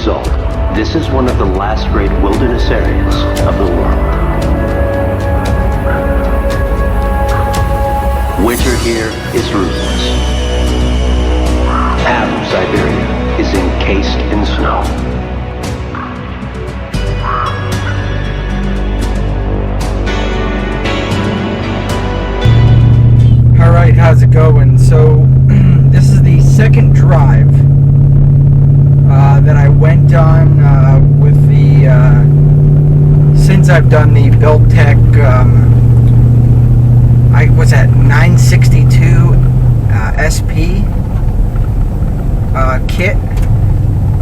result, this is one of the last great wilderness areas of the world. Winter here is ruthless. Half of Siberia is encased in snow. Alright, how's it going? So, this is the second drive that I went on with the, since I've done the belltech, what's that, 962 SP kit.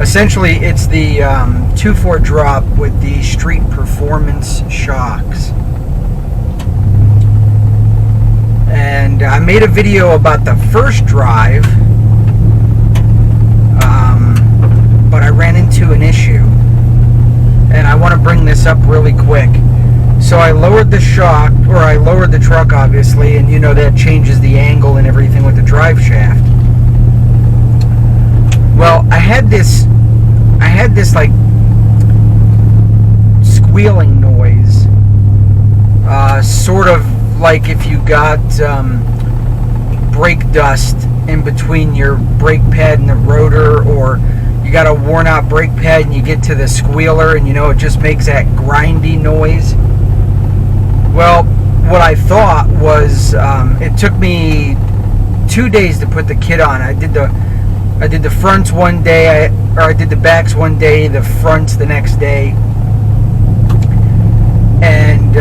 Essentially, it's the 2.4 drop with the street performance shocks. And I made a video about the first drive, but I ran into an issue, and I want to bring this up really quick. So I lowered the shock, or I lowered the truck, obviously, and you know that changes the angle and everything with the drive shaft. Well, I had this like squealing noise, sort of like if you got brake dust in between your brake pad and the rotor, or you got a worn out brake pad and you get to the squealer and you know it just makes that grindy noise. Well, what I thought was it took me 2 days to put the kit on. I did the fronts one day, I did the backs one day, the fronts the next day, and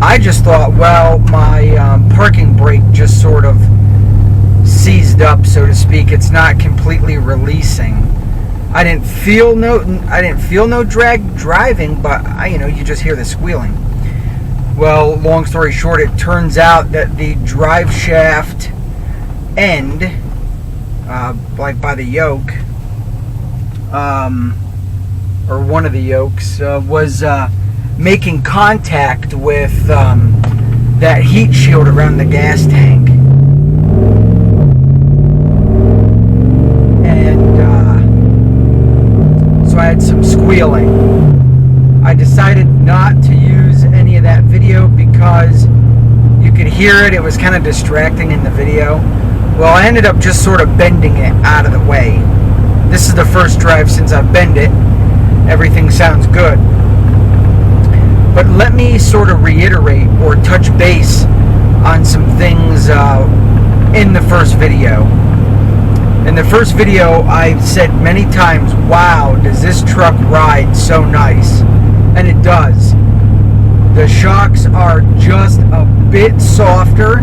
I just thought, well, my parking brake just sort of seized up, so to speak. It's not completely releasing. I didn't feel no drag driving, but you just hear the squealing. Well, long story short, it turns out that the drive shaft end, like by the yoke, or one of the yokes, was making contact with that heat shield around the gas tank. And so I had some squealing. I decided not to use any of that video because you could hear it. It was kind of distracting in the video. Well, I ended up just sort of bending it out of the way. This is the first drive since I've bent it. Everything sounds good. But let me sort of reiterate or touch base on some things in the first video. In the first video, I've said many times, wow, does this truck ride so nice? And it does. The shocks are just a bit softer,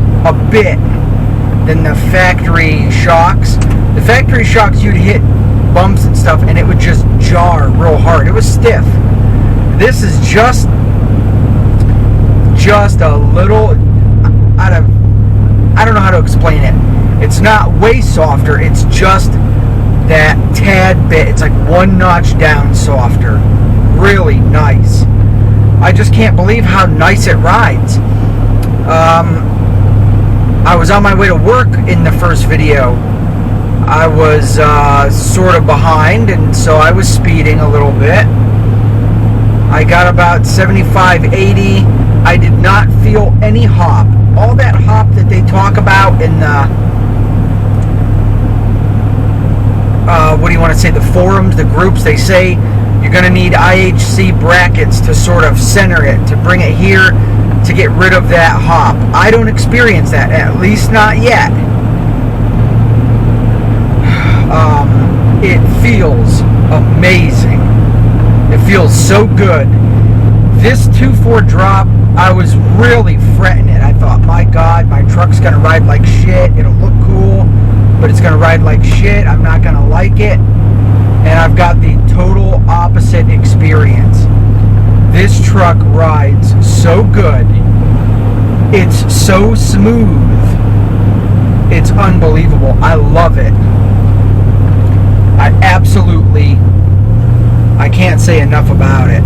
than the factory shocks. The factory shocks, you'd hit bumps and stuff and it would just jar real hard. It was stiff. This is just a little I don't know how to explain it. It's not way softer, it's just that tad bit. It's like one notch down softer. Really nice. I just can't believe how nice it rides. I was on my way to work in the first video. I was sort of behind, and so I was speeding a little bit. I got about 75, 80. I did not feel any hop. All that hop that they talk about in the, what do you want to say, the forums, the groups, they say you're going to need IHC brackets to sort of center it, to bring it here, to get rid of that hop. I don't experience that, at least not yet. It feels amazing. It feels so good. This 2.4 drop, I was really fretting it. I thought, my God, my truck's going to ride like shit. It'll look cool, but it's going to ride like shit. I'm not going to like it. And I've got the total opposite experience. This truck rides so good. It's so smooth. It's unbelievable. I love it. I can't say enough about it.